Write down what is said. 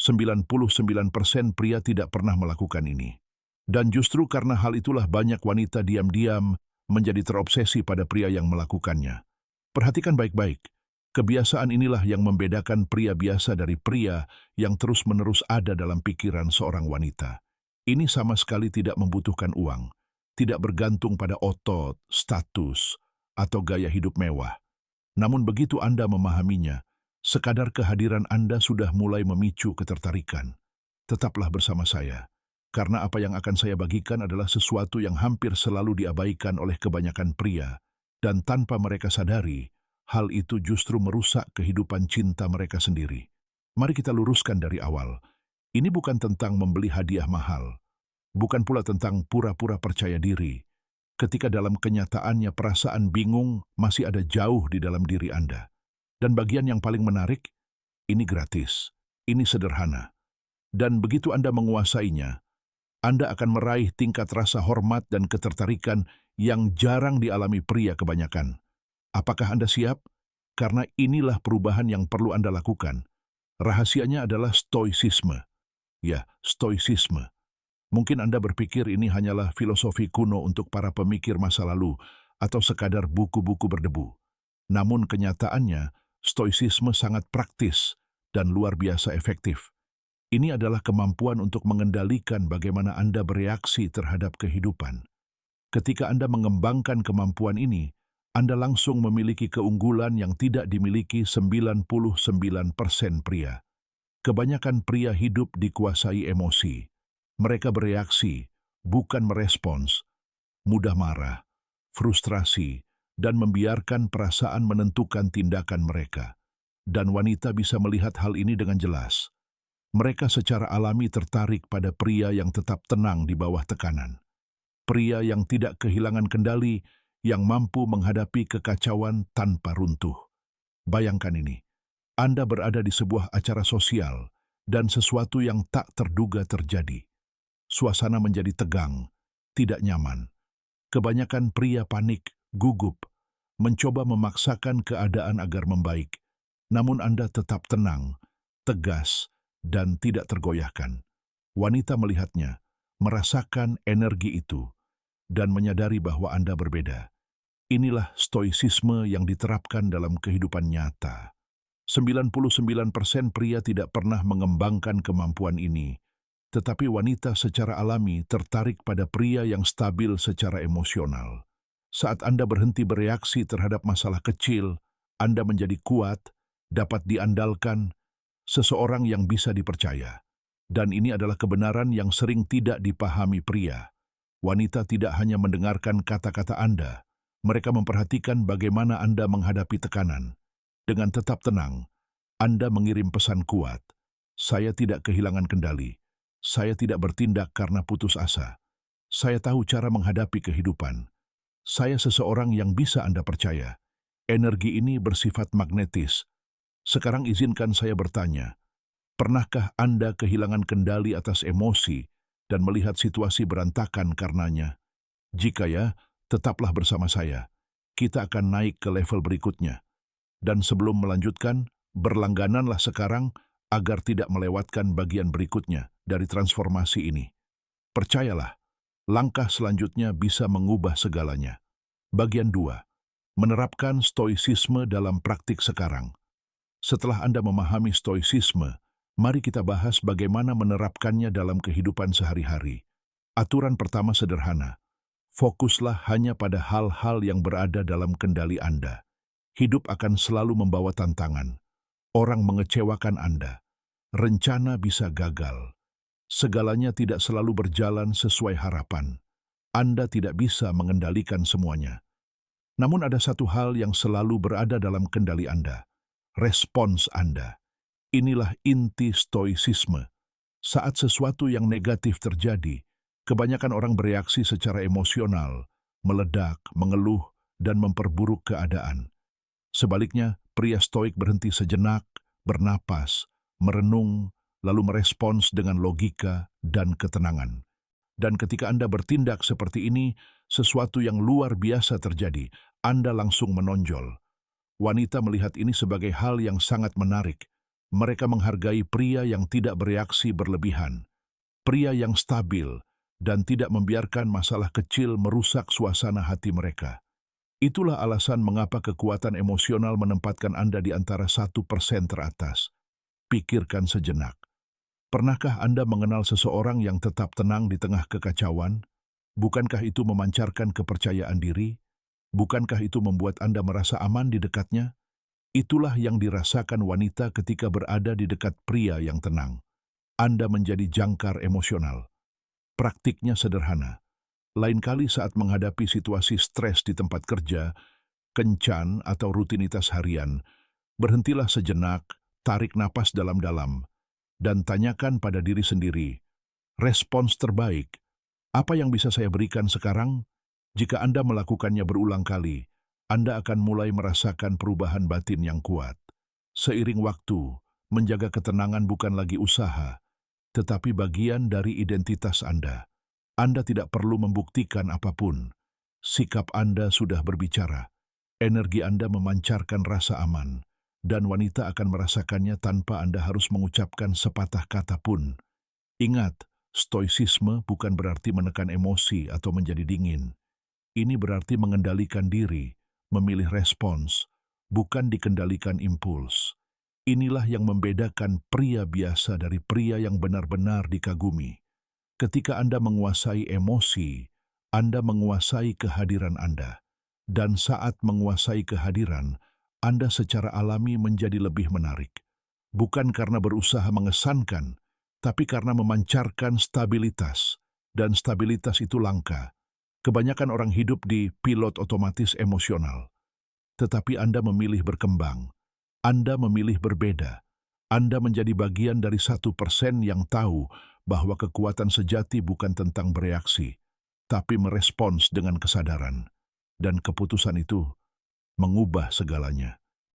99% pria tidak pernah melakukan ini. Dan justru karena hal itulah banyak wanita diam-diam menjadi terobsesi pada pria yang melakukannya. Perhatikan baik-baik. Kebiasaan inilah yang membedakan pria biasa dari pria yang terus-menerus ada dalam pikiran seorang wanita. Ini sama sekali tidak membutuhkan uang, tidak bergantung pada otot, status, atau gaya hidup mewah. Namun begitu Anda memahaminya, sekadar kehadiran Anda sudah mulai memicu ketertarikan. Tetaplah bersama saya, karena apa yang akan saya bagikan adalah sesuatu yang hampir selalu diabaikan oleh kebanyakan pria, dan tanpa mereka sadari, hal itu justru merusak kehidupan cinta mereka sendiri. Mari kita luruskan dari awal. Ini bukan tentang membeli hadiah mahal, bukan pula tentang pura-pura percaya diri, ketika dalam kenyataannya perasaan bingung masih ada jauh di dalam diri Anda. Dan bagian yang paling menarik, ini gratis, ini sederhana. Dan begitu Anda menguasainya, Anda akan meraih tingkat rasa hormat dan ketertarikan yang jarang dialami pria kebanyakan. Apakah Anda siap? Karena inilah perubahan yang perlu Anda lakukan. Rahasianya adalah stoicisme. Ya, stoicisme. Mungkin Anda berpikir ini hanyalah filosofi kuno untuk para pemikir masa lalu atau sekadar buku-buku berdebu. Namun kenyataannya, stoicisme sangat praktis dan luar biasa efektif. Ini adalah kemampuan untuk mengendalikan bagaimana Anda bereaksi terhadap kehidupan. Ketika Anda mengembangkan kemampuan ini, Anda langsung memiliki keunggulan yang tidak dimiliki 99% pria. Kebanyakan pria hidup dikuasai emosi. Mereka bereaksi, bukan merespons, mudah marah, frustrasi, dan membiarkan perasaan menentukan tindakan mereka. Dan wanita bisa melihat hal ini dengan jelas. Mereka secara alami tertarik pada pria yang tetap tenang di bawah tekanan. Pria yang tidak kehilangan kendali, yang mampu menghadapi kekacauan tanpa runtuh. Bayangkan ini, Anda berada di sebuah acara sosial dan sesuatu yang tak terduga terjadi. Suasana menjadi tegang, tidak nyaman. Kebanyakan pria panik, gugup, mencoba memaksakan keadaan agar membaik. Namun Anda tetap tenang, tegas, dan tidak tergoyahkan. Wanita melihatnya, merasakan energi itu, dan menyadari bahwa Anda berbeda. Inilah stoicisme yang diterapkan dalam kehidupan nyata. 99% pria tidak pernah mengembangkan kemampuan ini, tetapi wanita secara alami tertarik pada pria yang stabil secara emosional. Saat Anda berhenti bereaksi terhadap masalah kecil, Anda menjadi kuat, dapat diandalkan, seseorang yang bisa dipercaya. Dan ini adalah kebenaran yang sering tidak dipahami pria. Wanita tidak hanya mendengarkan kata-kata Anda, mereka memperhatikan bagaimana Anda menghadapi tekanan. Dengan tetap tenang, Anda mengirim pesan kuat. Saya tidak kehilangan kendali. Saya tidak bertindak karena putus asa. Saya tahu cara menghadapi kehidupan. Saya seseorang yang bisa Anda percaya. Energi ini bersifat magnetis. Sekarang izinkan saya bertanya, pernahkah Anda kehilangan kendali atas emosi dan melihat situasi berantakan karenanya? Jika ya, tetaplah bersama saya. Kita akan naik ke level berikutnya. Dan sebelum melanjutkan, berlanggananlah sekarang agar tidak melewatkan bagian berikutnya dari transformasi ini. Percayalah, langkah selanjutnya bisa mengubah segalanya. Bagian 2. Menerapkan stoicisme dalam praktik sekarang. Setelah Anda memahami stoicisme, mari kita bahas bagaimana menerapkannya dalam kehidupan sehari-hari. Aturan pertama sederhana. Fokuslah hanya pada hal-hal yang berada dalam kendali Anda. Hidup akan selalu membawa tantangan. Orang mengecewakan Anda. Rencana bisa gagal. Segalanya tidak selalu berjalan sesuai harapan. Anda tidak bisa mengendalikan semuanya. Namun ada satu hal yang selalu berada dalam kendali Anda. Respons Anda. Inilah inti stoicisme. Saat sesuatu yang negatif terjadi, kebanyakan orang bereaksi secara emosional, meledak, mengeluh, dan memperburuk keadaan. Sebaliknya, pria stoik berhenti sejenak, bernapas, merenung, lalu merespons dengan logika dan ketenangan. Dan ketika Anda bertindak seperti ini, sesuatu yang luar biasa terjadi. Anda langsung menonjol. Wanita melihat ini sebagai hal yang sangat menarik. Mereka menghargai pria yang tidak bereaksi berlebihan, pria yang stabil, dan tidak membiarkan masalah kecil merusak suasana hati mereka. Itulah alasan mengapa kekuatan emosional menempatkan Anda di antara 1% teratas. Pikirkan sejenak. Pernahkah Anda mengenal seseorang yang tetap tenang di tengah kekacauan? Bukankah itu memancarkan kepercayaan diri? Bukankah itu membuat Anda merasa aman di dekatnya? Itulah yang dirasakan wanita ketika berada di dekat pria yang tenang. Anda menjadi jangkar emosional. Praktiknya sederhana. Lain kali saat menghadapi situasi stres di tempat kerja, kencan atau rutinitas harian, berhentilah sejenak, tarik napas dalam-dalam, dan tanyakan pada diri sendiri, respons terbaik, apa yang bisa saya berikan sekarang? Jika Anda melakukannya berulang kali, Anda akan mulai merasakan perubahan batin yang kuat. Seiring waktu, menjaga ketenangan bukan lagi usaha, tetapi bagian dari identitas Anda. Anda tidak perlu membuktikan apapun. Sikap Anda sudah berbicara. Energi Anda memancarkan rasa aman, dan wanita akan merasakannya tanpa Anda harus mengucapkan sepatah kata pun. Ingat, stoicisme bukan berarti menekan emosi atau menjadi dingin. Ini berarti mengendalikan diri, memilih respons, bukan dikendalikan impuls. Inilah yang membedakan pria biasa dari pria yang benar-benar dikagumi. Ketika Anda menguasai emosi, Anda menguasai kehadiran Anda. Dan saat menguasai kehadiran, Anda secara alami menjadi lebih menarik. Bukan karena berusaha mengesankan, tapi karena memancarkan stabilitas. Dan stabilitas itu langka. Kebanyakan orang hidup di pilot otomatis emosional. Tetapi Anda memilih berkembang. Anda memilih berbeda. Anda menjadi bagian dari 1% yang tahu bahwa kekuatan sejati bukan tentang bereaksi, tapi merespons dengan kesadaran. Dan keputusan itu mengubah segalanya.